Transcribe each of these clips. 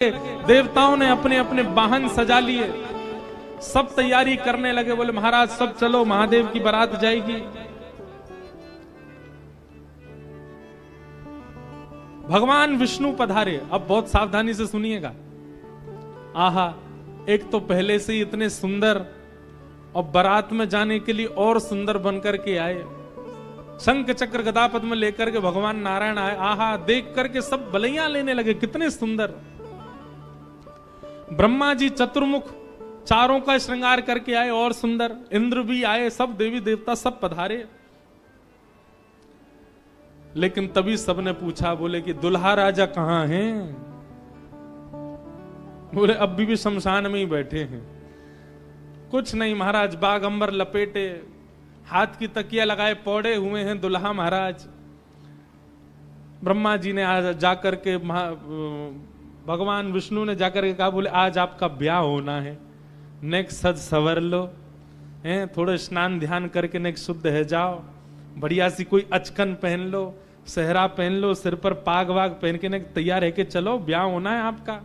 देवताओं ने अपने अपने वाहन सजा लिए, सब तैयारी करने लगे। बोले महाराज सब चलो, महादेव की बारात जाएगी। भगवान विष्णु पधारे। अब बहुत सावधानी से सुनिएगा। आहा, एक तो पहले से ही इतने सुंदर और बारात में जाने के लिए और सुंदर बनकर के आए। शंख चक्र गदा पद्म लेकर के भगवान नारायण आए। आहा, देख करके सब बलैया लेने लगे, कितने सुंदर। ब्रह्मा जी चतुर्मुख चारों का श्रृंगार करके आए और सुंदर। इंद्र भी आए, सब देवी देवता सब पधारे। लेकिन तभी सबने पूछा, बोले कि दुल्हा राजा कहां हैं? बोले अब भी शमशान में ही बैठे हैं। कुछ नहीं महाराज, बाग अंबर लपेटे, हाथ की तकिया लगाए पौड़े हुए हैं दुल्हा महाराज। ब्रह्मा जी ने आज जाकर के भगवान विष्णु ने जाकर के कहा, बोले आज आपका ब्याह होना है, नेक सज सवर लो, हैं थोड़े स्नान ध्यान करके नेक शुद्ध है जाओ, बढ़िया सी कोई अचकन पहन लो, सेहरा पहन लो, सिर पर पाग वाग पहन के नेक तैयार है के चलो, ब्याह होना है आपका।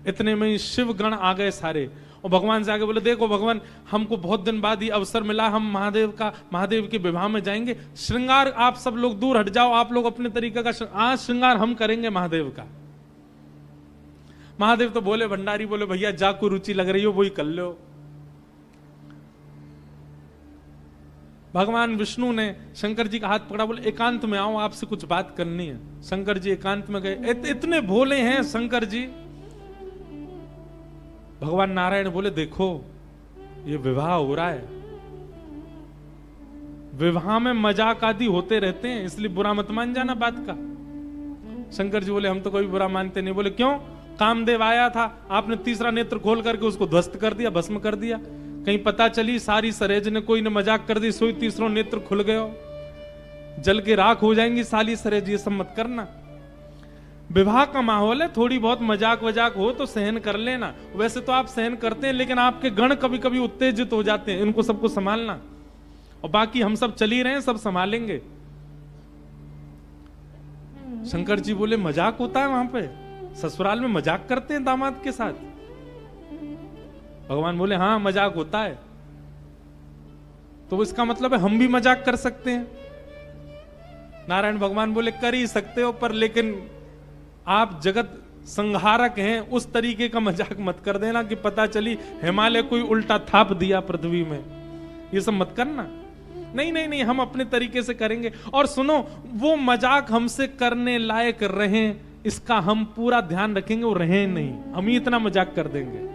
इतने में ही शिव गण आ गए सारे और भगवान से आगे बोले, देखो भगवान, हमको बहुत दिन बाद ये अवसर मिला, हम महादेव के विवाह में जाएंगे। श्रृंगार आप सब लोग दूर हट जाओ, आप लोग अपने तरीके का आज श्रृंगार हम करेंगे महादेव का। महादेव तो बोले, भंडारी बोले, भैया जाको रुचि लग रही हो वही कर लो। भगवान विष्णु ने शंकर जी का हाथ पकड़ा, बोले एकांत में आओ, आपसे कुछ बात करनी है। शंकर जी एकांत में गए। इतने भोले हैं शंकर जी। भगवान नारायण बोले, देखो ये विवाह हो रहा है, विवाह में मजाक आदि होते रहते हैं, इसलिए बुरा मत मान जाना बात का। शंकर जी बोले, हम तो कोई बुरा मानते नहीं। बोले क्यों? कामदेव आया था, आपने तीसरा नेत्र खोल करके उसको ध्वस्त कर दिया, भस्म कर दिया। कहीं पता चली सारी सरेज ने कोई ने मजाक कर दी, सोई तीसरा नेत्र खुल गयो, जल के राख हो जाएंगी साली सरेज, ये सब मत करना। विवाह का माहौल है, थोड़ी बहुत मजाक वजाक हो तो सहन कर लेना। वैसे तो आप सहन करते हैं, लेकिन आपके गण कभी कभी उत्तेजित हो जाते हैं, इनको सबको संभालना। और बाकी हम सब चल ही रहे हैं, सब संभालेंगे। शंकर जी बोले, मजाक होता है वहां पे? ससुराल में मजाक करते हैं दामाद के साथ? भगवान बोले, हाँ मजाक होता है। तो इसका मतलब है हम भी मजाक कर सकते हैं? नारायण भगवान बोले, कर ही सकते हो, पर लेकिन आप जगत संहारक हैं, उस तरीके का मजाक मत कर देना कि पता चली हिमालय कोई उल्टा थाप दिया पृथ्वी में। ये सब मत करना। नहीं नहीं नहीं, हम अपने तरीके से करेंगे। और सुनो, वो मजाक हमसे करने लायक रहे, इसका हम पूरा ध्यान रखेंगे, वो रहे नहीं, हम ही इतना मजाक कर देंगे।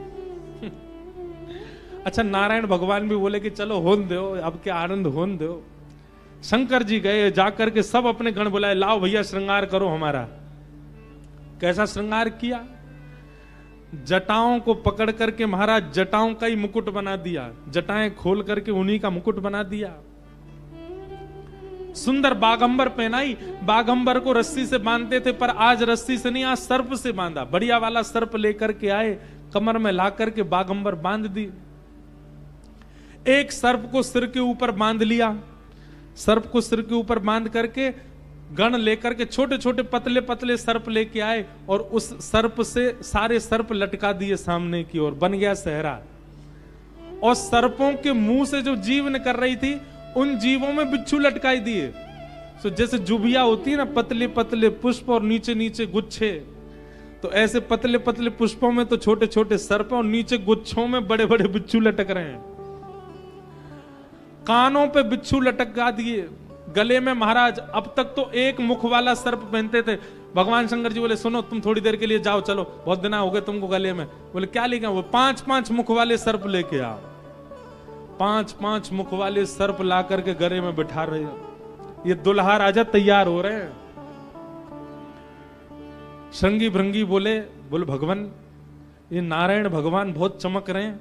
अच्छा, नारायण भगवान भी बोले कि चलो होन दो, अब के आनंद होन दो। शंकर जी गए, जाकर के सब अपने गण बुलाए, लाओ भैया श्रृंगार करो हमारा। कैसा श्रृंगार किया? जटाओं को पकड़ करके महाराज जटाओं का ही मुकुट बना दिया, जटाएं खोल करके उन्हीं का मुकुट बना दिया। सुंदर बागंबर पहनाई। बागंबर को रस्सी से बांधते थे, पर आज रस्सी से नहीं, आज सर्प से बांधा। बढ़िया वाला सर्प लेकर के आए, कमर में ला करके बागंबर बांध दी। एक सर्प को सिर के ऊपर बांध लिया। सर्प को सिर के ऊपर बांध करके गण लेकर के छोटे छोटे पतले पतले सर्प लेके आए और उस सर्प से सारे सर्प लटका दिए सामने की ओर, बन गया सहरा। और सर्पों के मुंह से जो जीवन कर रही थी, उन जीवों में बिच्छू लटकाई दिए। तो जैसे जुबिया होती है ना, पतले पतले पुष्प और नीचे नीचे गुच्छे, तो ऐसे पतले पतले पुष्पों में तो छोटे छोटे सर्प और नीचे गुच्छों में बड़े बड़े बिच्छू लटक रहे हैं। कानों पे बिच्छू लटका दिए, गले में महाराज अब तक तो एक मुख वाला सर्प पहनते थे। भगवान शंकर जी बोले, सुनो तुम थोड़ी देर के लिए जाओ, चलो बहुत दिन हो गए तुमको गले में। बोले क्या लेके आओ? वो 5-5 मुख वाले सर्प लेके आओ। 5-5 मुख वाले सर्प ला करके गले में बिठा रहे हो। ये दुल्हा राजा तैयार हो रहे हैं। श्रृंगी भृंगी बोले भगवान, ये नारायण भगवान बहुत चमक रहे हैं,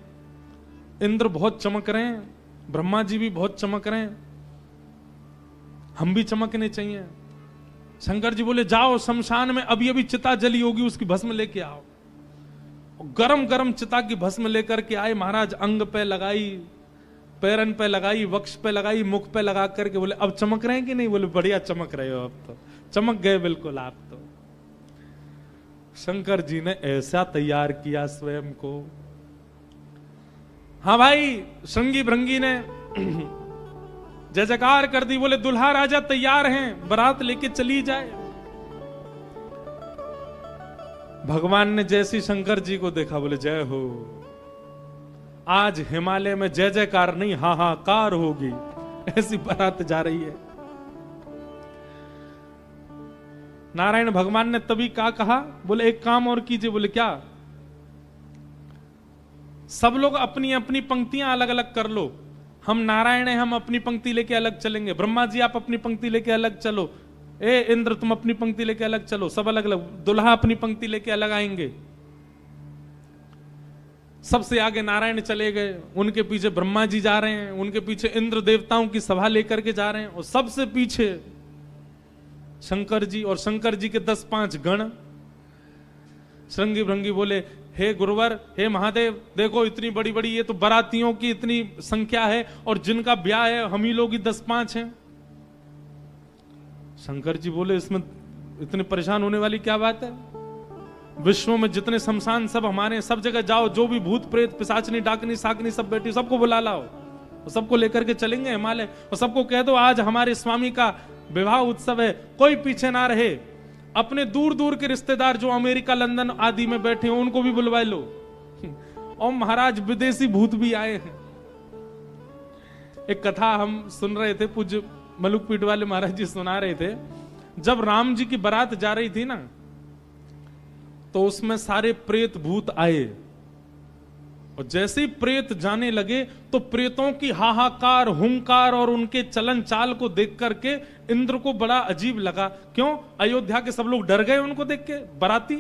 इंद्र बहुत चमक रहे हैं, ब्रह्मा जी भी बहुत चमक रहे हैं, हम भी चमकने चाहिए। शंकर जी बोले, जाओ शमशान में अभी अभी चिता जली होगी, उसकी भस्म लेके आओ। गरम गरम चिता की भस्म लेकर के आए महाराज। अंग पे लगाई, पैरन पे लगाई, वक्ष पे लगाई, मुख पे लगा करके बोले, अब चमक रहे हैं कि नहीं? बोले बढ़िया चमक रहे हो, अब तो चमक गए बिल्कुल आप तो। शंकर जी ने ऐसा तैयार किया स्वयं को। हाँ भाई, श्रृंगी भृंगी ने जय जयकार कर दी, बोले दुल्हा राजा तैयार हैं, बारात लेके चली जाए। भगवान ने जैसी शंकर जी को देखा, बोले जय हो, आज हिमालय में जय जयकार नहीं हाहाकार होगी, ऐसी बारात जा रही है। नारायण भगवान ने तभी क्या कहा, बोले एक काम और कीजिए। बोले क्या? सब लोग अपनी अपनी पंक्तियां अलग अलग कर लो। हम नारायण हैं, हम अपनी पंक्ति लेके अलग चलेंगे। ब्रह्मा जी आप अपनी पंक्ति लेके अलग चलो। ए इंद्र तुम अपनी पंक्ति लेके अलग चलो। सब अलग अलग। दुल्हा अपनी पंक्ति लेके अलग आएंगे। सबसे आगे नारायण चले गए, उनके पीछे ब्रह्मा जी जा रहे हैं, उनके पीछे इंद्र देवताओं की सभा लेकर के जा रहे हैं, और सबसे पीछे शंकर जी, और शंकर जी के 10-5 गण। श्रृंगी भृंगी बोले हे गुरुवर, हे महादेव, देखो इतनी बड़ी बड़ी ये तो बारातियों की इतनी संख्या है, और जिनका ब्याह है हम ही लोग ही 10-5 हैं। शंकर जी बोले इसमें इतने परेशान होने वाली क्या बात है? विश्व में जितने शमशान सब हमारे, सब जगह जाओ, जो भी भूत प्रेत पिशाचनी डाकनी साकनी सब बैठी, सबको बुला लाओ, और सबको लेकर के चलेंगे हिमालय, और सबको कह दो आज हमारे स्वामी का विवाह उत्सव है, कोई पीछे ना रहे। अपने दूर दूर के रिश्तेदार जो अमेरिका लंदन आदि में बैठे हैं उनको भी बुलवा लो। और महाराज विदेशी भूत भी आए हैं। एक कथा हम सुन रहे थे, पूज्य मलुकपीठ वाले महाराज जी सुना रहे थे। जब राम जी की बारात जा रही थी ना, तो उसमें सारे प्रेत भूत आए, और जैसे ही प्रेत जाने लगे तो प्रेतों की हाहाकार, हुंकार और उनके चलन चाल को देख करके इंद्र को बड़ा अजीब लगा। क्यों? अयोध्या के सब लोग डर गए उनको देख के, बाराती।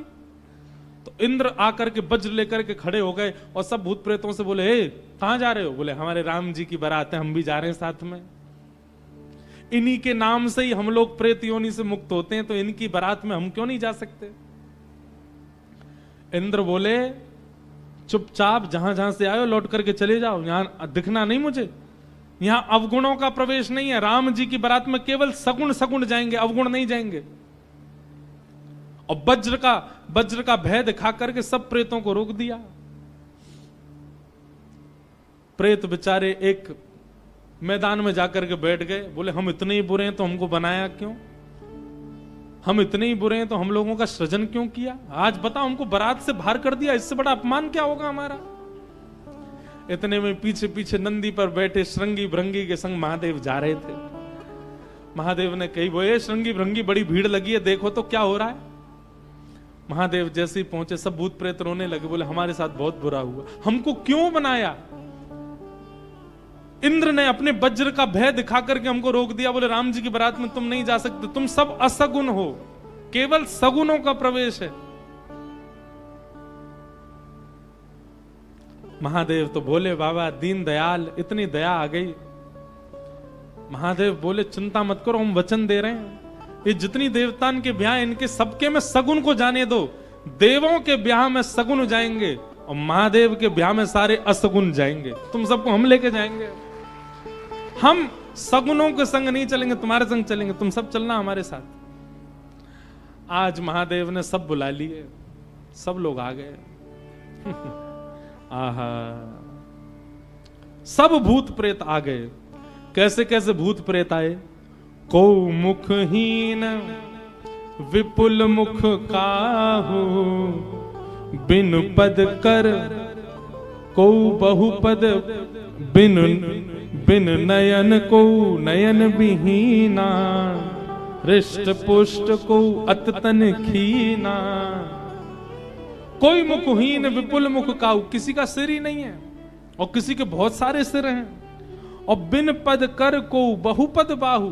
तो इंद्र आकर के वज्र लेकर के खड़े हो गए, और सब भूत प्रेतों से बोले हे कहां जा रहे हो? बोले हमारे राम जी की बारात है, हम भी जा रहे हैं साथ में। इन्हीं के नाम से ही हम लोग प्रेत योनि से मुक्त होते हैं, तो इनकी बारात में हम क्यों नहीं जा सकते? इंद्र बोले चुपचाप जहां जहां से आए लौट करके चले जाओ, यहां दिखना नहीं मुझे। यहां अवगुणों का प्रवेश नहीं है। राम जी की बारात में केवल सगुण सगुण जाएंगे, अवगुण नहीं जाएंगे। और वज्र का भय दिखा करके सब प्रेतों को रोक दिया। प्रेत बेचारे एक मैदान में जाकर के बैठ गए। बोले हम इतने ही बुरे हैं तो हमको बनाया क्यों? हम इतने ही बुरे हैं तो हम लोगों का सृजन क्यों किया? आज बताओ, हमको बारात से बाहर कर दिया, इससे बड़ा अपमान क्या होगा हमारा? इतने में पीछे पीछे नंदी पर बैठे श्रृंगी भृंगी के संग महादेव जा रहे थे। महादेव ने कही वो श्रृंगी भृंगी बड़ी भीड़ लगी है, देखो तो क्या हो रहा है। महादेव जैसे ही पहुंचे सब भूत प्रेत रोने लगे। बोले हमारे साथ बहुत बुरा हुआ, हमको क्यों बनाया? इंद्र ने अपने वज्र का भय दिखा करके हमको रोक दिया। बोले राम जी की बारात में तुम नहीं जा सकते, तुम सब असगुन हो, केवल सगुनों का प्रवेश है। महादेव तो बोले बाबा दीन दयाल, इतनी दया आ गई। महादेव बोले चिंता मत करो, हम वचन दे रहे हैं, ये जितनी देवतान के ब्याह इनके सबके में सगुन को जाने दो। देवों के ब्याह में सगुन जाएंगे और महादेव के ब्याह में सारे असगुन जाएंगे। तुम सबको हम लेके जाएंगे। हम सगुनों के संग नहीं चलेंगे, तुम्हारे संग चलेंगे, तुम सब चलना हमारे साथ। आज महादेव ने सब बुला लिए, सब लोग आ गए। आहा, सब भूत प्रेत आ गए। कैसे कैसे भूत प्रेत आए? को मुखहीन विपुल मुख काहू, बिन पद कर को बहुपद, बिन नयन को नयन विहीना, हृष्ट पुष्ट को अततन खीना। कोई मुखहीन विपुल मुख काहू, किसी का सिर ही नहीं है और किसी के बहुत सारे सिर हैं। और बिन पद कर को बहुपद बाहु,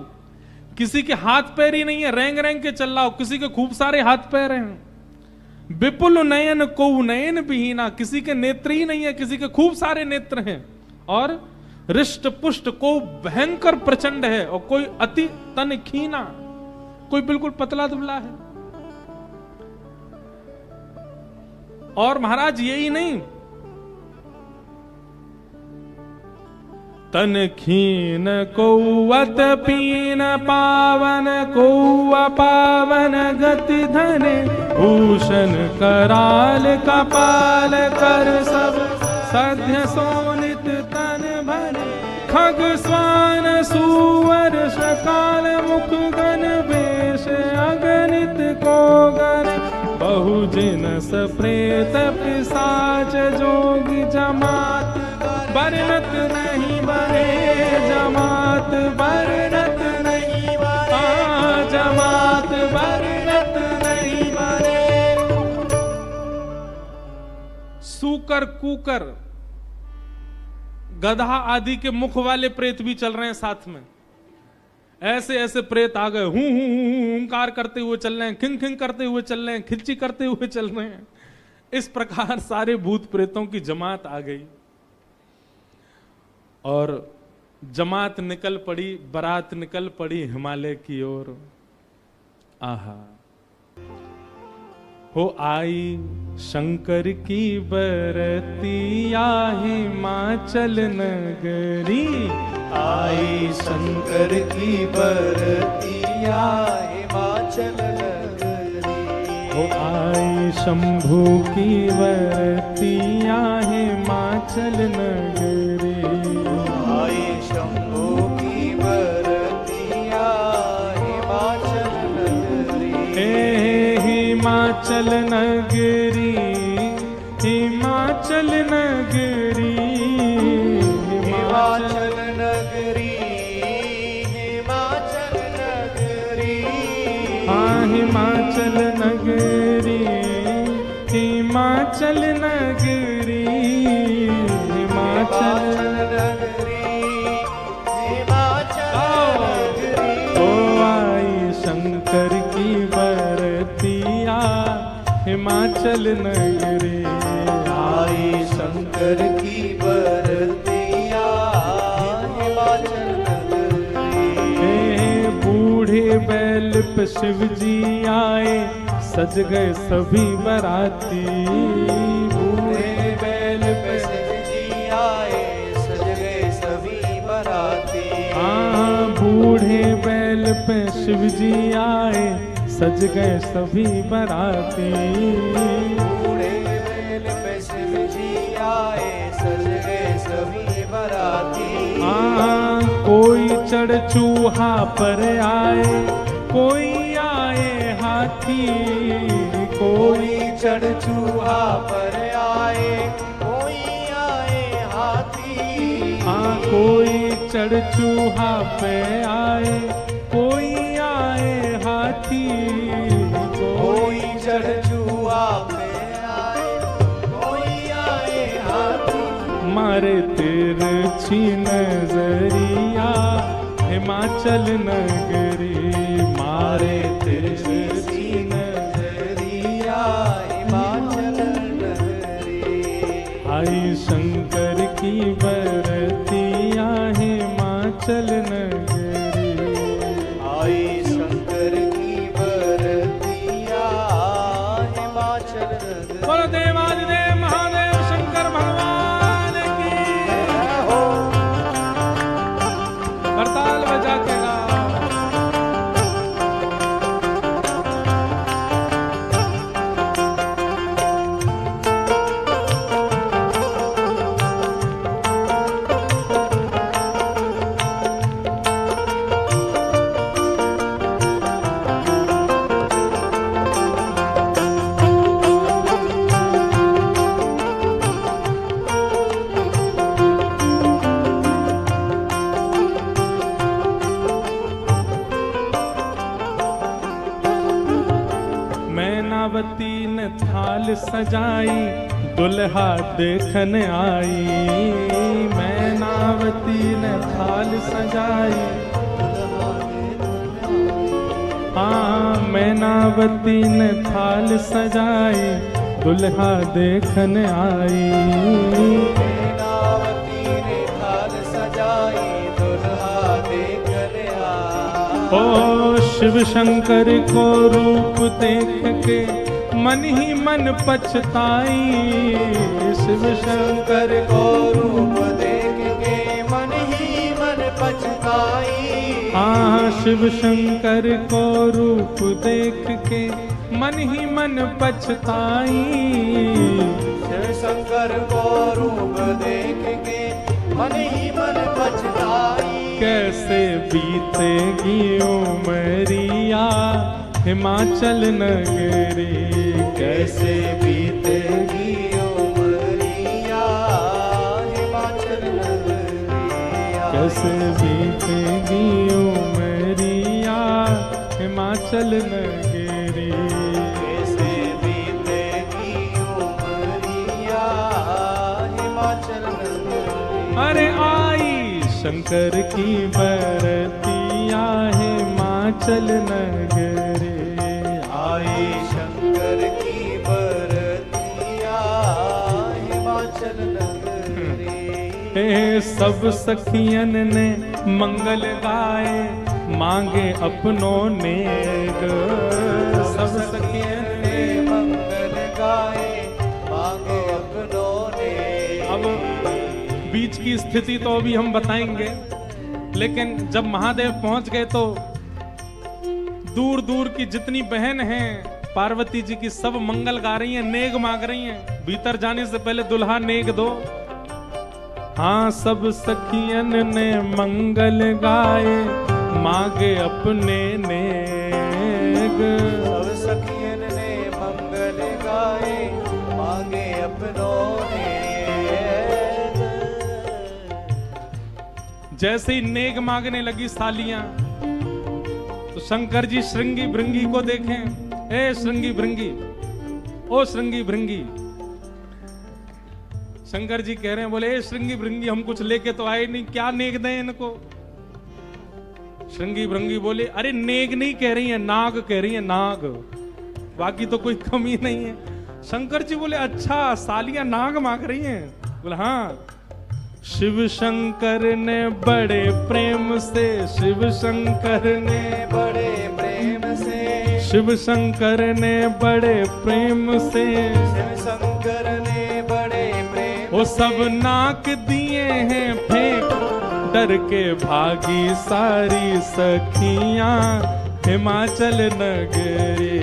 किसी के हाथ पैर ही नहीं है, रेंग रेंग के चल रहा हो, किसी के खूब सारे हाथ पैर हैं। विपुल नयन को नयन विहीना, किसी के नेत्र ही नहीं है, किसी के खूब सारे नेत्र हैं। और हृष्ट पुष्ट को भयंकर प्रचंड है, और कोई अति तन खीना, कोई बिल्कुल पतला दुबला है। और महाराज यही नहीं, तन खीन कौअत पीन पावन कौआ पावन गति धने भूषण कराल कपाल कर सब सध्य सोनित तन भरे खग स्वान सुवर सकाल मुख गण वेश अगणित को गण बहुजिन सप्रेत पिशाच जोगी जमात बरनत नहीं बने जमात बरनत नहीं बने जमात बरनत नहीं बने। सूकर कूकर गधा आदि के मुख वाले प्रेत भी चल रहे हैं साथ में। ऐसे ऐसे प्रेत आ गए, हूं हुंकार करते हुए चल रहे हैं, खिंग खिंग करते हुए चल रहे हैं, खिच्ची करते हुए चल रहे हैं। इस प्रकार सारे भूत प्रेतों की जमात आ गई और जमात निकल पड़ी, बारात निकल पड़ी हिमालय की ओर। आहा हो आई शंकर की बरतिया हिमाचल नगरी, आई शंकर की बरतिया हिमाचल नगरी। हो आई शंभू की बरतिया हिमाचल नगरी, आई शंभू की बरतिया हिमाचल नगरी। हिमाचल नगरी हिमाचल नगरी हिमाचल नगरी हिमाचल नगरी। हाँ हिमाचल नगरी हिमाचल नगरी हिमाचल नगरी हिमाचल नगरी। ओ आई शंकर की बरतिया हिमाचल नगरी, आई शंकर की बरतिया हिमाचल नगरी। बूढ़े बैल पे शिव जी आए सज गए सभी बराती, बूढ़े बैल पे शिव जी आए सज गए सभी बराती। हाँ बूढ़े बैल पे शिव जी आए सज गए सभी बराती। बूढ़े बैल पे शिव जी आए सज गए सभी बराती। हाँ कोई चढ़ चूहा पर आए कोई आए हाथी, कोई चढ़ चूहा पर आए कोई आए हाथी। हाँ कोई चढ़ चूहा पे आए कोई आए हाथी, कोई चढ़ चूहा पे आए कोई आए हाथी। मारे तिरछी नजरिया हिमाचल नगरी, मारे तिरछी नजरिया हिमाचल नगरी। आई शंकर की बरतिया हिमाचल नगरी, आई शंकर की बरतिया हिमाचल नगरी। बोलो देवादिदेव महादेव शंकर भगवान की हो करताल बजा के गाओ। मैनावती ने थाल सजाई दुल्हा देखन आई, मैनावती ने थाल सजाई। हाँ मैनावती ने थाल सजाई दुल्हा देखन आई, मैनावती ने थाल सजाई दुल्हा देखन आई। ओ शिव शंकर को रूप देख के मन ही मन पछताई, शिव शंकर को रूप देख के मन ही आई। हाँ शिव शंकर को रूप देख के मन ही मन पछताई। शिव शंकर को रूप देख के मन ही मन पछताई। कैसे बीतेगी उमरिया हिमाचल नगरी। कैसे बीतेगी उमरिया हिमाचल नगरिया। कैसे बीतेगी उमरिया हिमाचल नगरी। कैसे बीतेगी उमरिया हिमाचल नगरी। अरे आई शंकर की बरतिया हिमाचल नगरी। आई शंकर की बरतिया हिमाचल नगरी। हे सब सखियन ने मंगल गाए मांगे अपनों नेग। सब सखियन ने मंगल गाए मांगे अपनों ने। अब बीच की स्थिति तो अभी हम बताएंगे, लेकिन जब महादेव पहुंच गए तो दूर दूर की जितनी बहन हैं पार्वती जी की सब मंगल गा रही हैं, नेग मांग रही हैं। भीतर जाने से पहले दुल्हा नेग दो। हाँ सब सखियन ने मंगल गाए मांगे अपने नेग। सब सखियन ने मंगल गाए मांगे अपनों ने। जैसे ही नेग मांगने लगी सालियां तो शंकर जी श्रृंगी भृंगी को देखें। ए श्रृंगी भृंगी, ओ श्रृंगी भृंगी। शंकर जी कह रहे हैं, बोले ए श्रृंगी भृंगी हम कुछ लेके तो आए नहीं, क्या नेग दें इनको। श्रृंगी भृंगी बोले अरे नेग नहीं कह रही है, नाग कह रही है, नाग, बाकी तो कोई कमी नहीं है। शंकर जी बोले अच्छा सालियां नाग मांग रही हैं। बोले हाँ। शिव शंकर ने बड़े प्रेम से, शिव शंकर ने बड़े प्रेम से, शिव शंकर ने बड़े प्रेम से, शिव शंकर ने बड़े प्रेम वो सब नाक दिए हैं फेंक, डर के भागी सारी सखियां हिमाचल नगरी।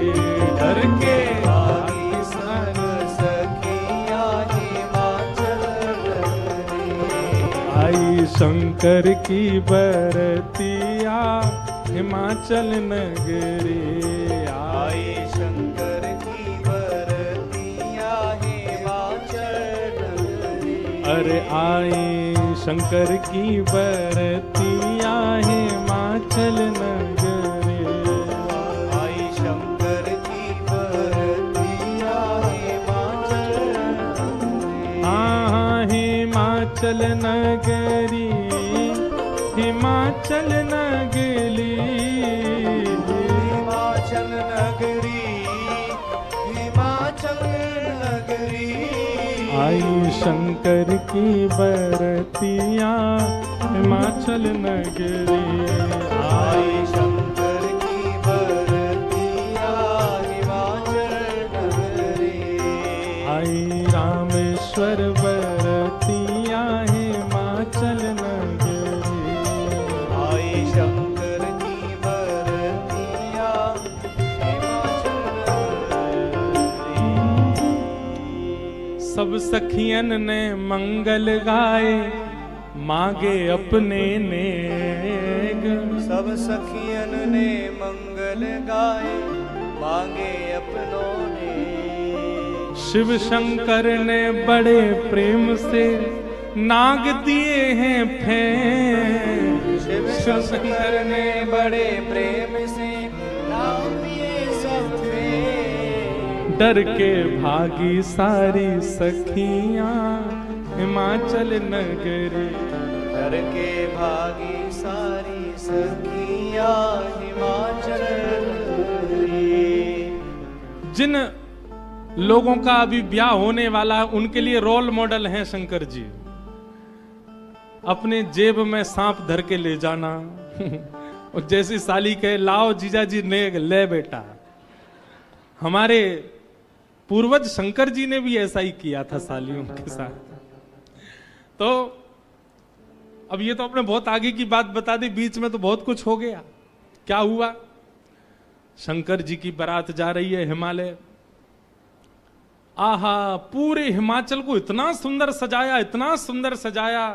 डर के भागी सारी सखियां हिमाचल नगरी। आई शंकर की बरतिया हिमाचल नगरी। आई शंकर की बरतिया हिमाचल नगरी। अरे आई शंकर की बरतिया हिमाचल नगरी। आई शंकर की बरतिया हिमाचल नगरी। हाँ हिमाचल नगरी, हिमाचल नगरी, हिमाचल नगरी, हिमाचल नगरी। आई शंकर की बरतिया हिमाचल नगरी। आई शंकर की बरतिया हिमाचल नगरी। आई रामेश्वर बरतिया हिमाचल नगरी। आई शंकर की बरतिया हिमाचल नगरी। सब सखियन ने मंगल गाए मांगे अपने नेग। सब सखियन ने मंगल गाए मांगे अपनों ने। शिव शंकर ने बड़े प्रेम से नाग दिए हैं फेंक। शिव शंकर ने बड़े प्रेम से नाम दिए सब पे। डर के भागी सारी सखियां हिमाचल नगरी। डर के भागी सारी सखियां हिमाचल नगरी। जिन लोगों का अभी ब्याह होने वाला है उनके लिए रोल मॉडल हैं शंकर जी। अपने जेब में सांप धर के ले जाना और जैसी साली कहे लाओ जीजा जी नेग ले बेटा। हमारे पूर्वज शंकर जी ने भी ऐसा ही किया था सालियों के साथ। तो अब ये तो आपने बहुत आगे की बात बता दी, बीच में तो बहुत कुछ हो गया। क्या हुआ? शंकर जी की बारात जा रही है हिमालय। आहा, पूरे हिमाचल को इतना सुंदर सजाया, इतना सुंदर सजाया।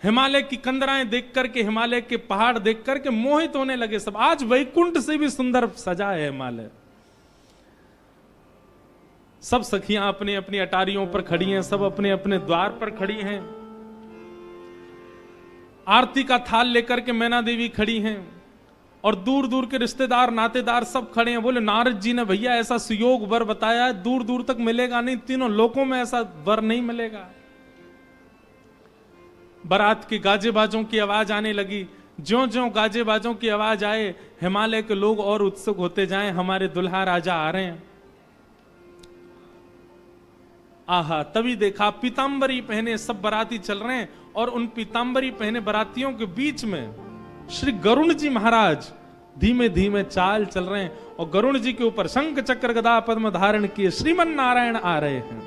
हिमालय की कंदराएं देख करके, हिमालय के पहाड़ देख करके मोहित होने लगे सब। आज वैकुंठ से भी सुंदर सजा है हिमालय। सब सखियां अपनी अपनी अटारियों पर खड़ी हैं, सब अपने अपने द्वार पर खड़ी हैं। आरती का थाल लेकर के मैना देवी खड़ी हैं और दूर दूर के रिश्तेदार नातेदार सब खड़े हैं। बोले नारद जी ने भैया ऐसा सुयोग वर बताया है, दूर दूर तक मिलेगा नहीं, तीनों लोकों में ऐसा वर नहीं मिलेगा। बारात के गाजे बाजों की आवाज आने लगी। ज्यों ज्यों गाजे बाजों की आवाज आए, हिमालय के लोग और उत्सुक होते जाएं, हमारे दुल्हा राजा आ रहे हैं। आहा, तभी देखा पीतांबरी पहने सब बाराती चल रहे हैं और उन पीतांबरी पहने बारातियों के बीच में श्री गरुण जी महाराज धीमे धीमे चाल चल रहे हैं और गरुण जी के ऊपर शंख चक्र गदा पद्म धारण किए श्रीमन नारायण आ रहे हैं।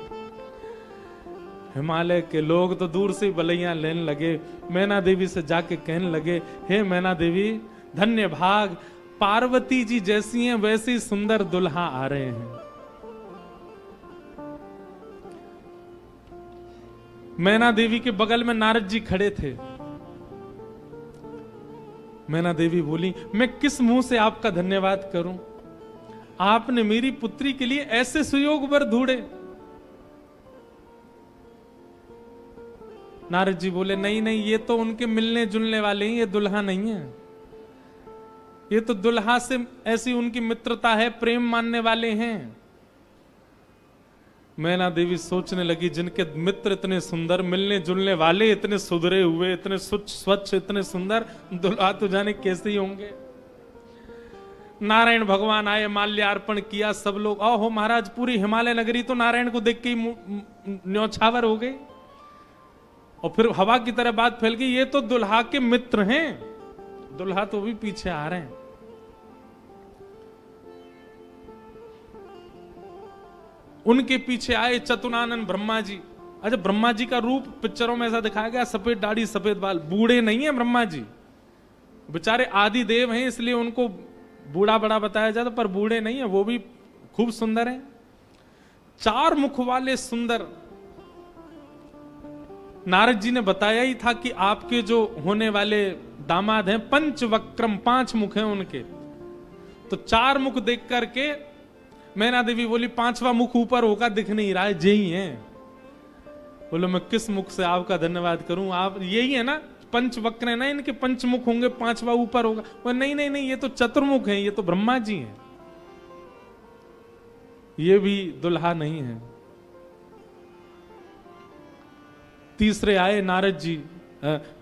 हिमालय के लोग तो दूर से बलैयां लेने लगे। मैना देवी से जाके कहने लगे, हे मैना देवी, धन्य भाग, पार्वती जी जैसी हैं वैसी सुंदर दुल्हा आ रहे हैं। मैना देवी के बगल में नारद जी खड़े थे। मैना देवी बोली, मैं किस मुंह से आपका धन्यवाद करूं? आपने मेरी पुत्री के लिए ऐसे सुयोग वर ढूंढे। नारद जी बोले, नहीं नहीं, ये तो उनके मिलने जुलने वाले हैं, ये दुल्हा नहीं है। ये तो दुल्हा से ऐसी उनकी मित्रता है, प्रेम मानने वाले हैं। मैना देवी सोचने लगी, जिनके मित्र इतने सुंदर, मिलने जुलने वाले इतने सुधरे हुए, इतने स्वच्छ, इतने सुंदर, दुल्हा तो जाने कैसे ही होंगे। नारायण भगवान आए, माल्यार्पण किया, सब लोग, ओहो महाराज, पूरी हिमालय नगरी तो नारायण को देख के ही न्यौछावर हो गई। और फिर हवा की तरह बात फैल गई, ये तो दुल्हा के मित्र हैं। दुल्हा तो भी पीछे आ रहे हैं। उनके पीछे आए चतुरानन ब्रह्मा जी। अच्छा, ब्रह्मा जी का रूप पिक्चरों में ऐसा दिखाया गया, सफेद दाढ़ी सफेद बाल, बूढ़े नहीं है ब्रह्मा जी, बेचारे आदि देव हैं, इसलिए उनको बूढ़ा बड़ा बताया जाता, पर बूढ़े नहीं है, वो भी खूब सुंदर हैं। 4 मुख वाले सुंदर। नारद जी ने बताया ही था कि आपके जो होने वाले दामाद हैं पंचवक्रम, 5 मुख हैं उनके। तो 4 मुख देख करके मैना देवी बोली, 5वां मुख ऊपर होगा, दिख नहीं रहा है, जे ही है। बोलो, मैं किस मुख से आपका धन्यवाद करूं? आप यही है ना, पंचवक्र है ना, इनके 5 मुख होंगे, 5वां ऊपर होगा। वो नहीं नहीं नहीं, ये तो चतुर्मुख हैं, ये तो ब्रह्मा जी हैं, ये भी दुल्हा नहीं है। तीसरे आए नारद जी,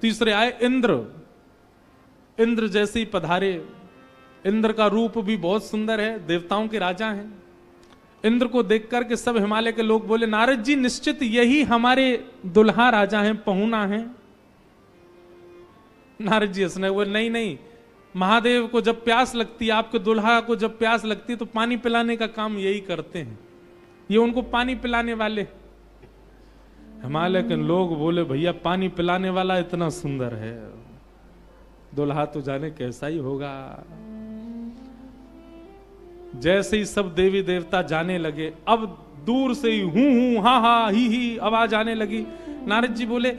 तीसरे आए इंद्र। इंद्र जैसे ही पधारे। इंद्र का रूप भी बहुत सुंदर है, देवताओं के राजा हैं। इंद्र को देख करके सब हिमालय के लोग बोले, नारद जी निश्चित यही हमारे दुल्हा राजा हैं, पहुना हैं। नारद जी हंसने बोले, नहीं नहीं, महादेव को जब प्यास लगती है, आपके दुल्हा को जब प्यास लगती है तो पानी पिलाने का काम यही करते हैं, ये उनको पानी पिलाने वाले। हिमालय के लोग बोले, भैया पानी पिलाने वाला इतना सुंदर है, दुल्हा तो जाने कैसा ही होगा। जैसे ही सब देवी देवता जाने लगे, अब दूर से ही हूं हा हा ही आवाज आने लगी। नारद जी बोले,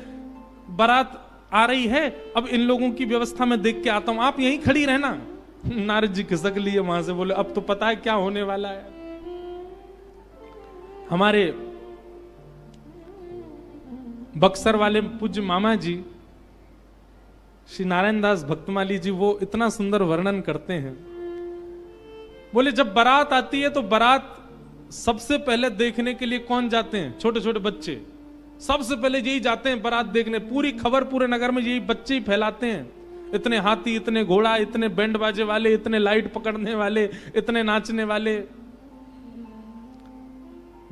बारात आ रही है, अब इन लोगों की व्यवस्था में देख के आता हूं, आप यहीं खड़ी रहना। नारद जी खिसक लिए वहां से, बोले अब तो पता है क्या होने वाला है। हमारे बक्सर वाले पूज्य मामा जी श्री नारायण दास भक्तमाली जी, वो इतना सुंदर वर्णन करते हैं। बोले, जब बारात आती है तो बारात सबसे पहले देखने के लिए कौन जाते हैं? छोटे छोटे बच्चे सबसे पहले यही जाते हैं बारात देखने। पूरी खबर पूरे नगर में यही बच्चे ही फैलाते हैं। इतने हाथी, इतने घोड़ा, इतने बैंड बाजे वाले, इतने लाइट पकड़ने वाले, इतने नाचने वाले।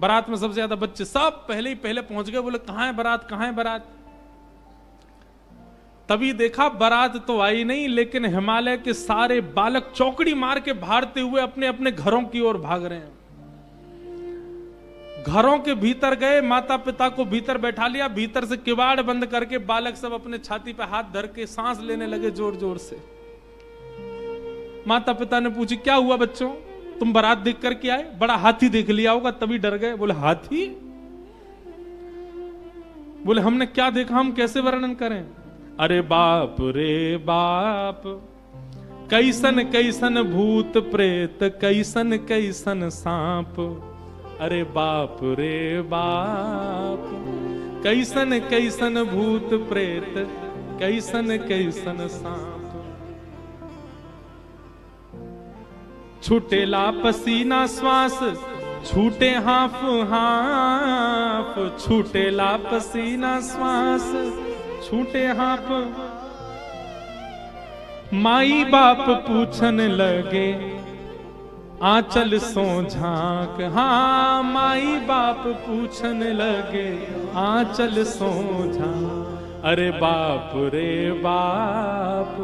बारात में सबसे ज्यादा बच्चे, सब पहले ही पहले पहुंच गए। बोले, कहां है बारात, कहां है बारात? तभी देखा बारात तो आई नहीं, लेकिन हिमालय के सारे बालक चौकड़ी मार के भागते हुए अपने अपने घरों की ओर भाग रहे हैं। घरों के भीतर गए, माता पिता को भीतर बैठा लिया, भीतर से किवाड़ बंद करके बालक सब अपने छाती पे हाथ धर के सांस लेने लगे जोर जोर से। माता पिता ने पूछी क्या हुआ बच्चों, तुम बारात देख करके आए? बड़ा हाथी देख लिया होगा तभी डर गए। बोले हाथी? बोले हमने क्या देखा, हम कैसे वर्णन करें? अरे बाप रे बाप, कैसन कैसन भूत प्रेत, कैसन कैसन सांप। अरे बाप रे बाप, कैसन कैसन भूत प्रेत, कैसन कैसन सांप। छूटेला पसीना श्वास, छूटे हाफ हाफ, छूटेला पसीना श्वास, छूटे हाफ। माई बाप पूछन लगे आंचल सो झांक। हाँ माई बाप पूछन लगे आंचल सो झांक। अरे बाप रे बाप,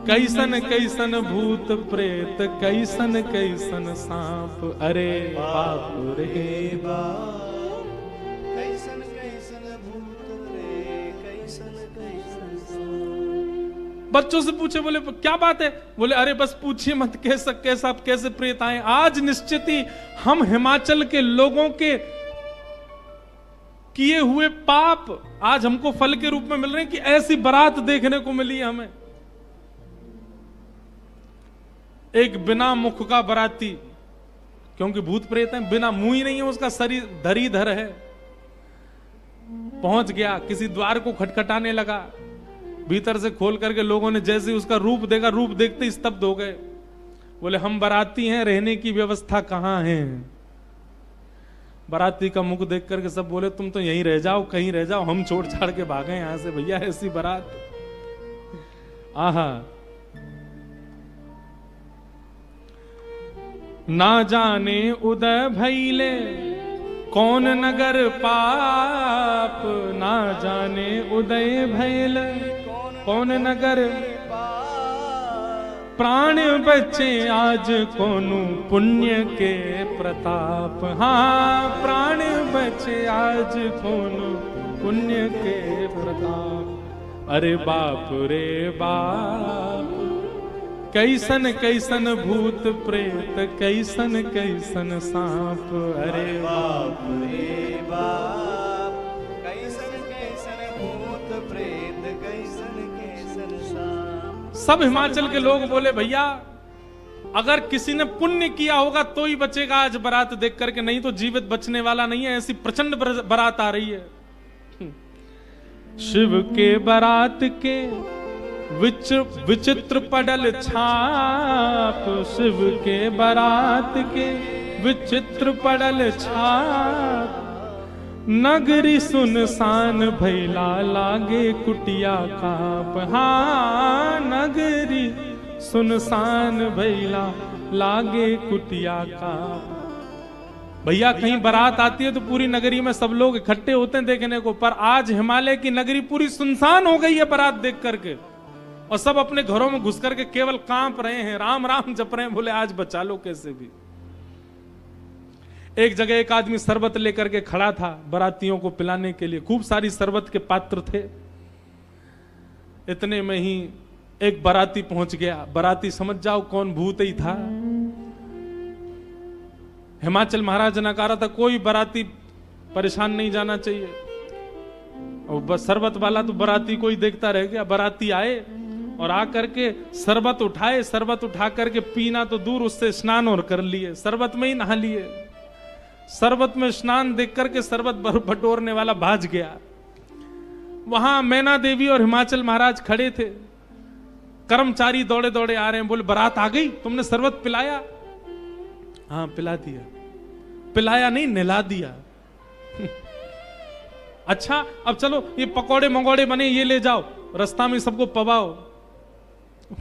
कैसन कैसन भूत प्रेत, कैसन कैसन सांप। अरे बाप रे बाप, कैसन कैसन भूत रे, कैसन कैसन सांप। बच्चों से पूछे, बोले क्या बात है? बोले अरे बस पूछिए मत, कैसे प्रेत आए। आज निश्चित ही हम हिमाचल के लोगों के किए हुए पाप आज हमको फल के रूप में मिल रहे हैं कि ऐसी बारात देखने को मिली हमें। एक बिना मुख का बराती, क्योंकि भूत प्रेत है, बिना मुंह ही नहीं है, उसका शरीर धरीधर है, पहुंच गया, किसी द्वार को खटखटाने लगा, भीतर से खोल करके लोगों ने जैसे उसका रूप देखा, रूप देखते ही स्तब्ध हो गए। बोले हम बाराती हैं, रहने की व्यवस्था कहां है? बाराती का मुख देख करके सब बोले तुम तो यहीं रह जाओ, कहीं रह जाओ, हम छोड़ छाड़ के भागे यहां से, भैया ऐसी बारात। आहा, ना जाने उदय भैले कौन नगर पाप, ना जाने उदय भैले कौन नगर प्राण बचे आज कोनु पुण्य के प्रताप। हाँ प्राण बचे आज कोनु पुण्य के प्रताप। अरे बाप रे बाप, कैसन कैसन भूत प्रेत, कैसन कैसन सांप। अरे बाप रे बाप, कैसन कैसन भूत प्रेत, कैसन कैसन सांप। सब हिमाचल के लोग बोले भैया अगर किसी ने पुण्य किया होगा तो ही बचेगा आज बारात देख करके, नहीं तो जीवित बचने वाला नहीं है। ऐसी प्रचंड बारात आ रही है। शिव के बारात के विचित्र पडल छाप, शिव के बारात के विचित्र पडल छाप। नगरी सुनसान भैला लागे कुटिया काप। हाँ नगरी सुनसान भैला लागे कुटिया काप। भैया कहीं बारात आती है तो पूरी नगरी में सब लोग इकट्ठे होते हैं देखने को, पर आज हिमालय की नगरी पूरी सुनसान हो गई है बारात देख करके, और सब अपने घरों में घुस करके केवल कांप रहे हैं, राम राम जप रहे हैं, बोले आज बचा लो कैसे भी। एक जगह एक आदमी शरबत लेकर के खड़ा था बारातियों को पिलाने के लिए, खूब सारी शरबत के पात्र थे। इतने में ही एक बाराती पहुंच गया। बाराती समझ जाओ कौन भूत ही था। हिमाचल महाराज ने कहा था कोई बाराती परेशान नहीं जाना चाहिए, और बस शरबत वाला तो बाराती को ही देखता रह गया। बाराती आए और आकर के शरबत उठाए, शरबत उठा करके पीना तो दूर, उससे स्नान और कर लिए, शरबत में ही नहा लिए। शरबत में स्नान देख करके शरबत बटोरने वाला भाज गया। वहां मैना देवी और हिमाचल महाराज खड़े थे। कर्मचारी दौड़े दौड़े आ रहे हैं, बोले बारात आ गई, तुमने शरबत पिलाया? हाँ पिला दिया। पिलाया नहीं, नहला दिया। अच्छा अब चलो ये पकौड़े मंगौड़े बने ये ले जाओ, रास्ता में सबको पवाओ,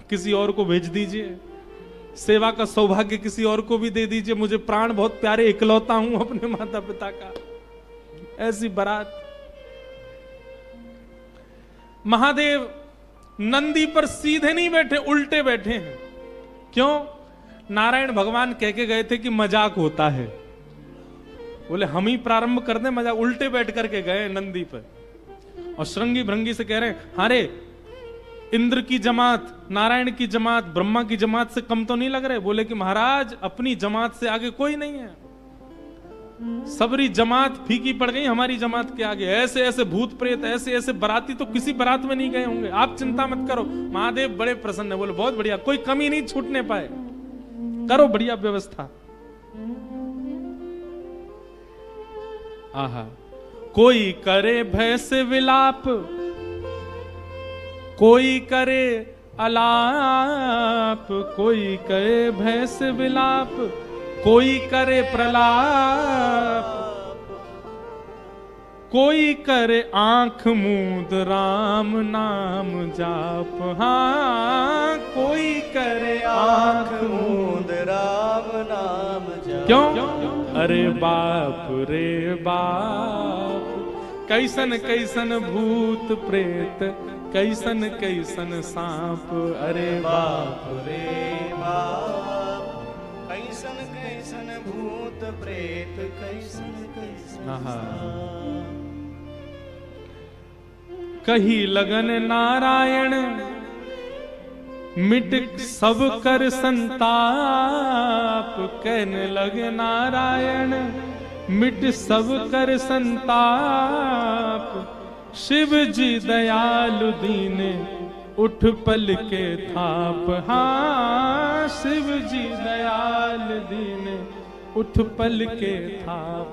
किसी और को भेज दीजिए, सेवा का सौभाग्य किसी और को भी दे दीजिए, मुझे प्राण बहुत प्यारे, इकलौता हूं अपने माता पिता का। ऐसी बारात। महादेव नंदी पर सीधे नहीं बैठे, उल्टे बैठे हैं। क्यों? नारायण भगवान कह के गए थे कि मजाक होता है। बोले हम ही प्रारंभ कर दें मजा, उल्टे बैठ करके गए नंदी पर और श्रृंगी भृंगी से कह रहे हैं हारे इंद्र की जमात, नारायण की जमात, ब्रह्मा की जमात से कम तो नहीं लग रहे। बोले कि महाराज अपनी जमात से आगे कोई नहीं है, सबरी जमात फीकी पड़ गई हमारी जमात के आगे। ऐसे ऐसे भूत प्रेत, ऐसे ऐसे बराती तो किसी बारात में नहीं गए होंगे, आप चिंता मत करो। महादेव बड़े प्रसन्न है, बोले बहुत बढ़िया, कोई कमी नहीं छूटने पाए, करो बढ़िया व्यवस्था। आहा, कोई करे भय से विलाप, कोई करे अलाप, कोई करे भय से विलाप, कोई करे प्रलाप, कोई करे आंख मूंद राम नाम जाप। हाँ, कोई करे आंख मूंद राम नाम जाप। क्यों? अरे बाप रे बाप, कैसन कैसन भूत प्रेत, कैसन कैसन सांप। अरे बाप रे बाप, कैसन कैसन भूत प्रेत, कैसन कैसन सांप। कही लगन नारायण, मिट सब कर संताप। कहने लगे नारायण, मिट सब कर संताप। शिव जी दयालु दीने, उठ पल के थाप। हाँ, शिव जी दयाल दीने, उठ पल के थाप।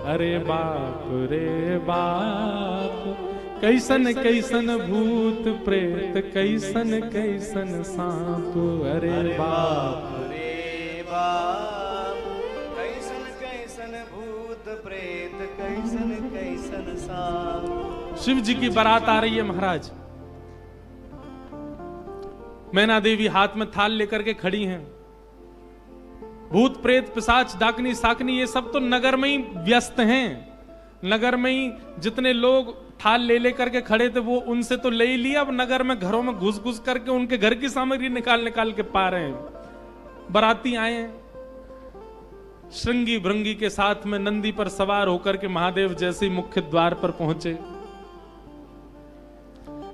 अरे बाप रे बाप, कैसन कैसन भूत प्रेत, कैसन कैसन सांप। अरे बाप रे बाप, कैसन कैसन भूत प्रेत, कैसन कैसन सांप। शिव जी की बारात आ रही है महाराज। मैना देवी हाथ में थाल लेकर के खड़ी हैं। भूत प्रेत पिशाच डाकनी साकनी ये सब तो नगर में ही व्यस्त हैं। नगर में ही जितने लोग थाल ले लेकर के खड़े थे वो उनसे तो ले ही लिया, अब नगर में घरों में घुस घुस करके उनके घर की सामग्री निकाल निकाल के पा रहे हैं। बाराती आए हैं, श्रृंगी भृंगी के साथ में नंदी पर सवार होकर के महादेव जैसे ही मुख्य द्वार पर पहुंचे।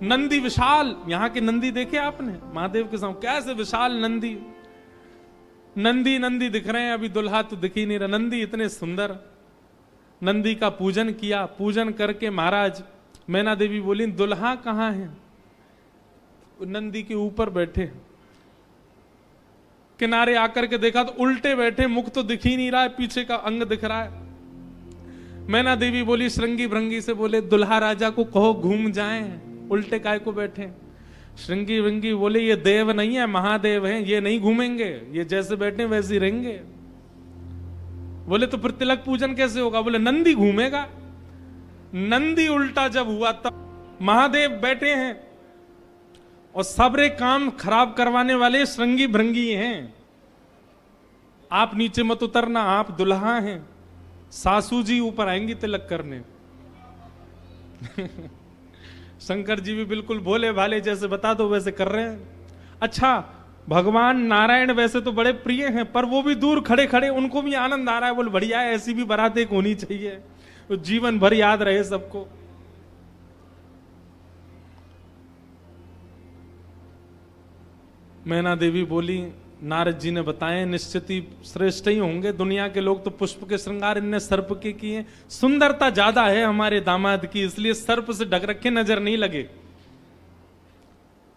नंदी विशाल, यहां के नंदी देखे आपने महादेव के सामने कैसे विशाल नंदी, नंदी नंदी दिख रहे हैं, अभी दुल्हा तो दिख ही नहीं रहा। नंदी इतने सुंदर, नंदी का पूजन किया। पूजन करके महाराज मैना देवी बोली दुल्हा कहां है? नंदी के ऊपर बैठे। किनारे आकर के देखा तो उल्टे बैठे, मुख तो दिख ही नहीं रहा है, पीछे का अंग दिख रहा है। मैना देवी बोली श्रृंगी भृंगी से, बोले दुल्हा राजा को कहो घूम जाएं, उल्टे काय को बैठे। श्रृंगी भृंगी बोले ये देव नहीं है, महादेव हैं, ये नहीं घूमेंगे, ये जैसे बैठे वैसे ही रहेंगे। बोले तो फिर तिलक पूजन कैसे होगा? बोले नंदी घूमेगा। नंदी उल्टा जब हुआ तब महादेव बैठे हैं और सबरे काम खराब करवाने वाले श्रृंगी भृंगी हैं। आप नीचे मत उतरना, आप दुल्हा हैं, सासू जी ऊपर आएंगी तिलक करने। शंकर जी भी बिल्कुल भोले भाले, जैसे बता दो वैसे कर रहे हैं। अच्छा, भगवान नारायण वैसे तो बड़े प्रिय हैं, पर वो भी दूर खड़े खड़े उनको भी आनंद आ रहा है। बोले बढ़िया है, ऐसी भी बारात एक होनी चाहिए, तो जीवन भर याद रहे सबको। मैना देवी बोली नारद जी ने बताए निश्चित ही श्रेष्ठ ही होंगे, दुनिया के लोग तो पुष्प के श्रृंगार इनने सर्प के किए, सुंदरता ज्यादा है हमारे दामाद की, इसलिए सर्प से ढक रखे नजर नहीं लगे।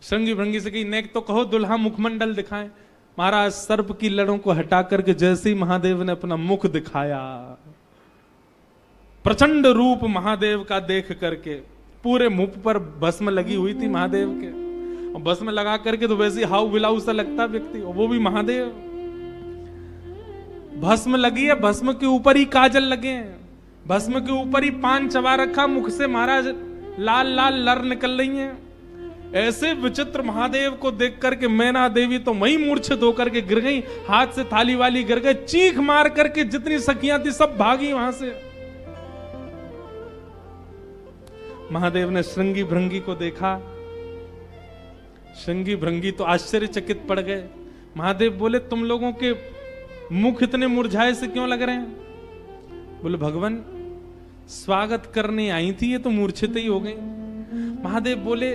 श्रृंगी भृंगी से कही नेक तो कहो दुल्हा मुखमंडल दिखाएं। महाराज सर्प की लड़ों को हटा करके जैसे ही महादेव ने अपना मुख दिखाया, प्रचंड रूप महादेव का देख करके पूरे मुख पर भस्म लगी हुई थी महादेव के, और भस्म लगा करके तो वैसे हाउ बिलाऊ सा लगता व्यक्ति, और वो भी महादेव। भस्म लगी है, भस्म के ऊपर ही काजल लगे हैं, भस्म के ऊपर ही पान चबा रखा, मुख से महाराज लाल लाल लर निकल रही हैं। ऐसे विचित्र महादेव को देख करके मैना देवी तो वही मूर्छित होकर के गिर गई, हाथ से थाली वाली गिर गई, चीख मार करके जितनी सखियां थी सब भागी वहां से। महादेव ने श्रृंगी भृंगी को देखा, श्रृंगी भृंगी तो आश्चर्यचकित पड़ गए। महादेव बोले तुम लोगों के मुख इतने मुरझाए से क्यों लग रहे हैं? बोले भगवान स्वागत करने आई थी, ये तो मूर्छित ही हो गई। महादेव बोले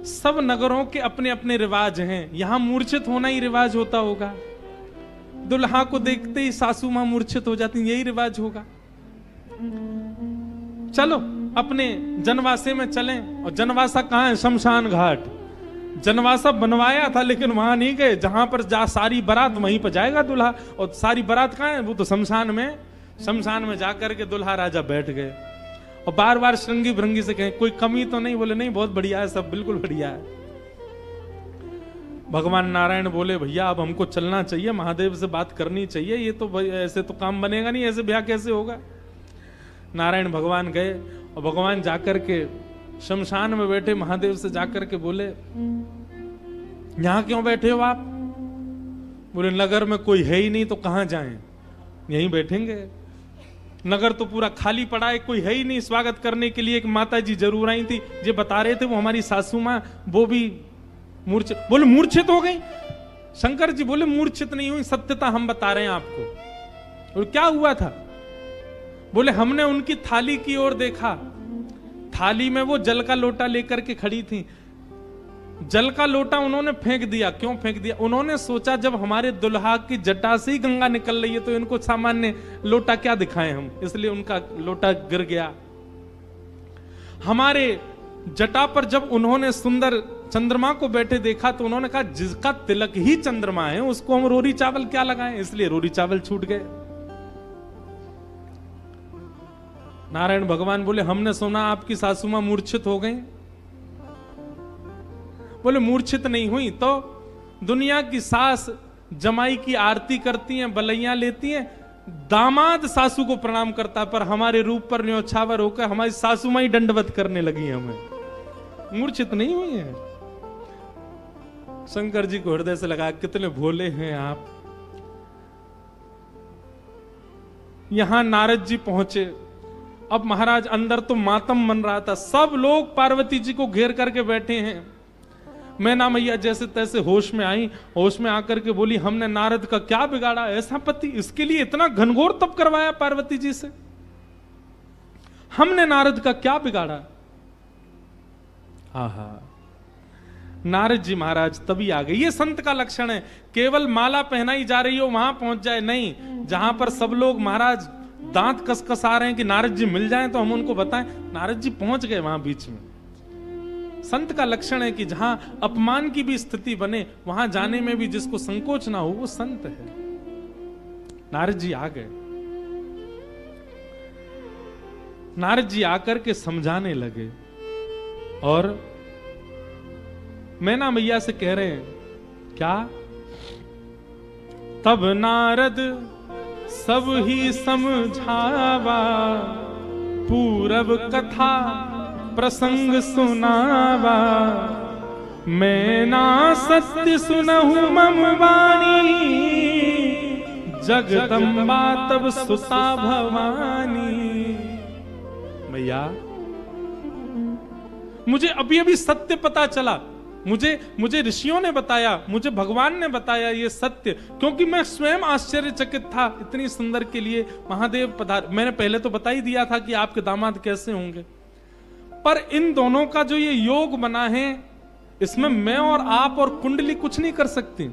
सब नगरों के अपने अपने रिवाज हैं, यहां मूर्छित होना ही रिवाज होता होगा। दुल्हा को देखते ही सासू मां मूर्छित हो जाती, यही रिवाज होगा। चलो अपने जनवासे में चलें। और जनवासा कहां है? शमशान घाट। जनवासा बनवाया था लेकिन वहां नहीं गए, जहां पर जा सारी बारात वहीं पर जाएगा दूल्हा। और सारी बारात कहां है? वो तो शमशान में। शमशान में जाकर के दूल्हा राजा बैठ गए और बार बार श्रृंगी भृंगी से कहें कोई कमी तो नहीं? बोले नहीं, बहुत बढ़िया है, सब बिल्कुल बढ़िया है। भगवान नारायण बोले भैया अब हमको चलना चाहिए, महादेव से बात करनी चाहिए, ये तो ऐसे तो काम बनेगा नहीं, ऐसे ब्याह कैसे होगा। नारायण भगवान गए और भगवान जाकर के शमशान में बैठे महादेव से जाकर के बोले यहां क्यों बैठे हो आप? बोले नगर में कोई है ही नहीं तो कहां जाएं, यहीं बैठेंगे। नगर तो पूरा खाली पड़ा है, कोई है ही नहीं। स्वागत करने के लिए एक माता जी जरूर आई थी, ये बता रहे थे वो हमारी सासू मां, वो भी मूर्छित। बोले मूर्छित हो गई? शंकर जी बोले मूर्छित नहीं हुई, सत्यता हम बता रहे हैं आपको। और क्या हुआ था? बोले हमने उनकी थाली की ओर देखा, थाली में वो जल का लोटा लेकर के खड़ी थी। जल का लोटा उन्होंने फेंक दिया। क्यों फेंक दिया? उन्होंने सोचा जब हमारे दुल्हा की जटा से ही गंगा निकल रही है तो इनको सामान्य लोटा क्या दिखाएं हम, इसलिए उनका लोटा गिर गया। हमारे जटा पर जब उन्होंने सुंदर चंद्रमा को बैठे देखा तो उन्होंने कहा जिसका तिलक ही चंद्रमा है उसको हम रोरी चावल क्या लगाएं, इसलिए रोरी चावल छूट गए। नारायण भगवान बोले हमने सुना आपकी सासू मां मूर्छित हो गई। बोले मूर्छित नहीं हुई तो दुनिया की सास जमाई की आरती करती हैं, बलैया लेती हैं, दामाद सासू को प्रणाम करता, पर हमारे रूप पर न्योछावर होकर हमारी सासू मां ही दंडवत करने लगी हमें। मूर्छित नहीं हुई है। शंकर जी को हृदय से लगा कितने भोले हैं आप। यहां नारद जी पहुंचे। अब महाराज अंदर तो मातम मन रहा था, सब लोग पार्वती जी को घेर करके बैठे हैं। मैना मैया जैसे तैसे होश में आई, होश में आकर के बोली हमने नारद का क्या बिगाड़ा, ऐसा पति, इसके लिए इतना घनघोर तप करवाया पार्वती जी से, हमने नारद का क्या बिगाड़ा। आहा, नारद जी महाराज तभी आ गए। ये संत का लक्षण है, केवल माला पहनाई जा रही हो वहां पहुंच जाए नहीं, जहां पर सब लोग महाराज दांत कसकसा रहे हैं कि नारद जी मिल जाएं तो हम उनको बताएं, नारद जी पहुंच गए वहां बीच में। संत का लक्षण है कि जहां अपमान की भी स्थिति बने वहां जाने में भी जिसको संकोच ना हो वो संत है। नारद जी आ गए। नारद जी आकर के समझाने लगे और मैना मैया से कह रहे हैं क्या? तब नारद सब ही समझावा, पूरब कथा प्रसंग सुनावा, मैं ना सत्य सुनहु मम वाणी, जगदम्बा तब सुता भवानी। मैया मुझे अभी अभी सत्य पता चला, मुझे ऋषियों ने बताया, मुझे भगवान ने बताया ये सत्य, क्योंकि मैं स्वयं आश्चर्यचकित था। इतनी सुंदर के लिए महादेव पधार। मैंने पहले तो बता ही दिया था कि आपके दामाद कैसे होंगे, पर इन दोनों का जो ये योग बना है इसमें मैं और आप और कुंडली कुछ नहीं कर सकती।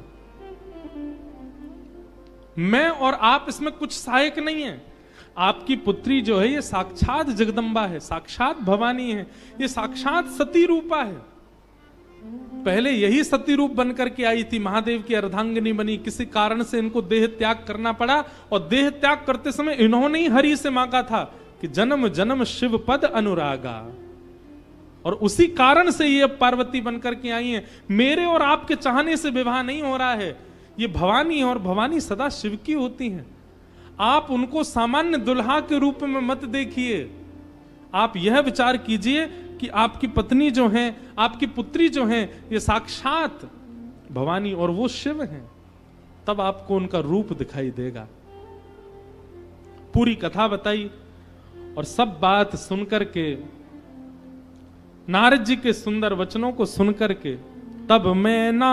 मैं और आप इसमें कुछ सहायक नहीं है। आपकी पुत्री जो है ये साक्षात जगदम्बा है, साक्षात भवानी है, ये साक्षात सती रूपा है। पहले यही सती रूप बनकर के आई थी, महादेव की अर्धांगिनी बनी, किसी कारण से इनको देह त्याग करना पड़ा और देह त्याग करते समय इन्होंने ही हरि से मांगा था कि जन्म जन्म शिव पद अनुरागा, और उसी कारण से ये पार्वती बनकर के आई हैं। मेरे और आपके चाहने से विवाह नहीं हो रहा है, ये भवानी है और भवानी सदा शिव की होती हैं। आप उनको सामान्य दुल्हा के रूप में मत देखिए, आप यह विचार कीजिए कि आपकी पत्नी जो है, आपकी पुत्री जो है, ये साक्षात भवानी और वो शिव हैं, तब आपको उनका रूप दिखाई देगा। पूरी कथा बताई और सब बात सुनकर के, नारद जी के सुंदर वचनों को सुनकर के, तब मैं ना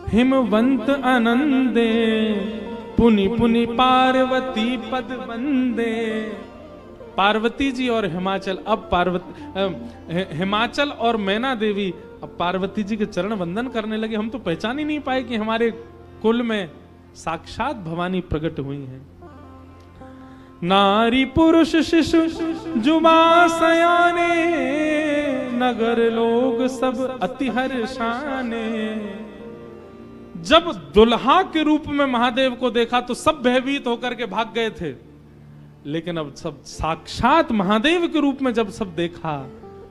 हिमवंत आनंदे पुनि पुनि पार्वती पद वंदे। पार्वती जी और हिमाचल, अब हिमाचल और मैना देवी अब पार्वती जी के चरण वंदन करने लगे। हम तो पहचान ही नहीं पाए कि हमारे कुल में साक्षात भवानी प्रकट हुई हैं। नारी पुरुष शिशु जुबा सयाने, नगर लोग सब अति हर्षाने। जब दुल्हा के रूप में महादेव को देखा तो सब भयभीत होकर के भाग गए थे, लेकिन अब सब साक्षात महादेव के रूप में जब सब देखा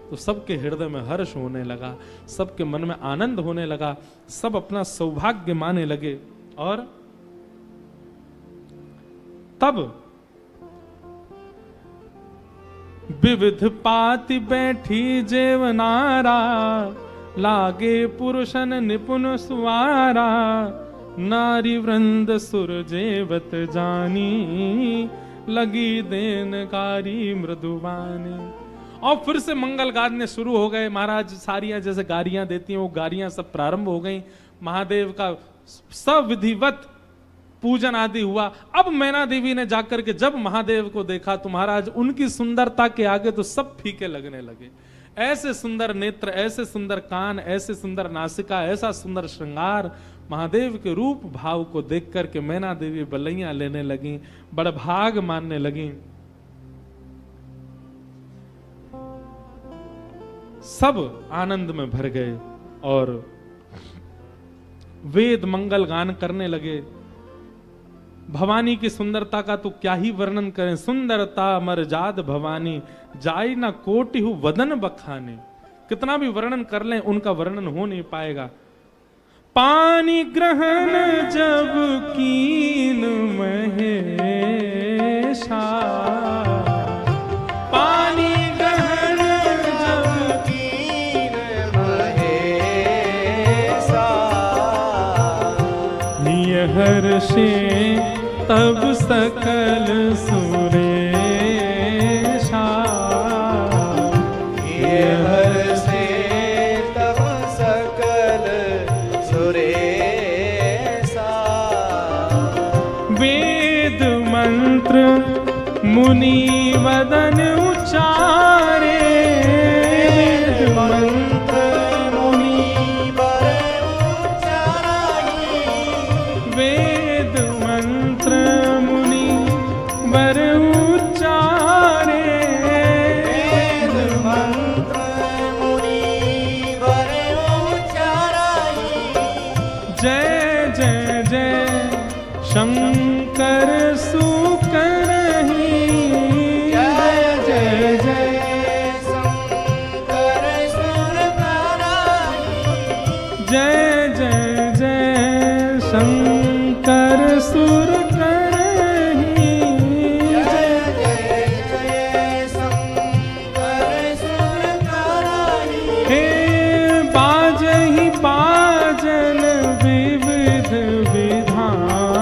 तो सबके हृदय में हर्ष होने लगा, सबके मन में आनंद होने लगा, सब अपना सौभाग्य माने लगे। और तब विविध पाति बैठी जेवनारा, लागे पुरुषन निपुण सुवारा। नारी वृंद सुर जेवत जानी, लगी देनकारी मृदुवानी। और फिर से मंगल गाने शुरू हो गए। महाराज सारियां जैसे गारियां देती हैं वो गारियां सब प्रारंभ हो गई। महादेव का सविधिवत पूजन आदि हुआ। अब मैना देवी ने जाकर के जब महादेव को देखा तो महाराज उनकी सुंदरता के आगे तो सब फीके लगने लगे। ऐसे सुंदर नेत्र, ऐसे सुंदर कान, ऐसे सुंदर नासिका, ऐसा सुंदर श्रृंगार, महादेव के रूप भाव को देख करके मैना देवी बलैयां लेने लगी, बड़भाग मानने लगी। सब आनंद में भर गए और वेद मंगल गान करने लगे। भवानी की सुंदरता का तो क्या ही वर्णन करें। सुंदरता मरजाद भवानी, जाई ना कोटिहु वदन बखाने। कितना भी वर्णन कर लें उनका वर्णन हो नहीं पाएगा। पानी ग्रहण जब कीन महेशा, पानी ग्रहण जब कीन महेशा। हर्षे तब सकल सुरेशा, ये हर्षे तब सकल सुरेशा। वेद मंत्र मुनि वदन उच्चारे, वेद मंत्र मुनि वर उच्चाराई। वेद मंत्र मुनि वर उच्चारे। वेद मंत्र मुनि वर उच्चाराई। जय जय जय शंकर सुकरहि, जय जय जय शंकर सुर कराई। जय जय जय शंकर सुर करहि। जय जय जय शंकर सुर कराई। हे बाजहि बाजन विविध विधाना,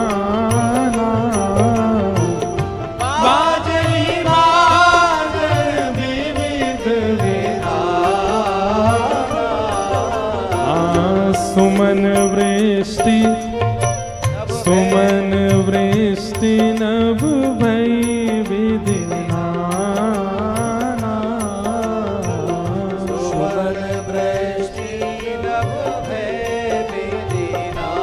बाजहि बाजन विविध विधाना। सुमन वृष्टि सुमन वृष्टि नभ भई विधिनाना। सुवन वृष्टि नभ भय विधिनाना।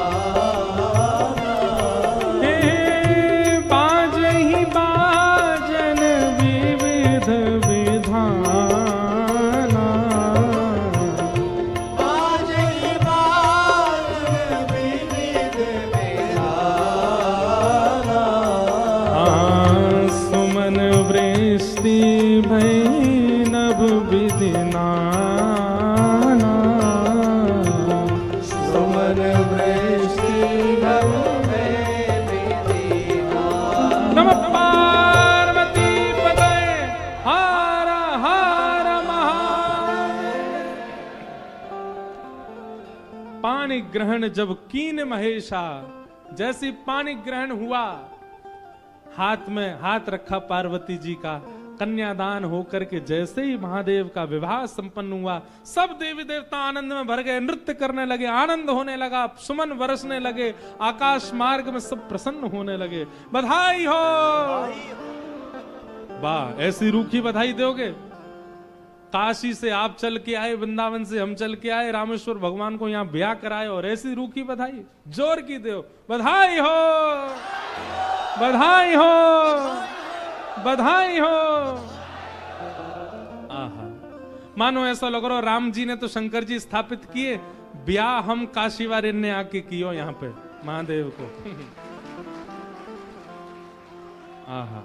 हे बाजहि बाजन विविध विधाना। बाजहि बाजन विविध विधाना। सुमन वृष्टि भई नभ विधिनाना। सुमन वृष्टि नभ भय विधिनाना। नमः पार्वती पतये, हर हर महादेव। पानी ग्रहण जब कीन महेशा, जैसी पानी ग्रहण हुआ, हाथ में हाथ रखा पार्वती जी का, कन्यादान होकर के जैसे ही महादेव का विवाह संपन्न हुआ, सब देवी देवता आनंद में भर गए, नृत्य करने लगे, आनंद होने लगा, सुमन बरसने लगे, आकाश मार्ग में सब प्रसन्न होने लगे। बधाई हो। वाह, ऐसी रूखी बधाई दोगे? काशी से आप चल के आए, वृंदावन से हम चल के आए, रामेश्वर भगवान को यहाँ ब्याह कराए और ऐसी रूखी बधाई जोर की दो। बधाई हो, बधाई हो, बधाई हो। आहा, मानो ऐसा लग रहा राम जी ने तो शंकर जी स्थापित किए, ब्याह हम काशी वाले ने आके कियो यहाँ पे महादेव को। आहा,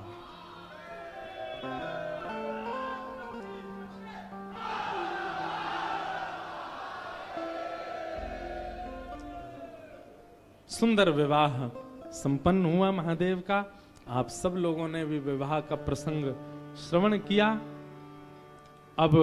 सुंदर विवाह संपन्न हुआ महादेव का। आप सब लोगों ने भी विवाह का प्रसंग श्रवण किया। अब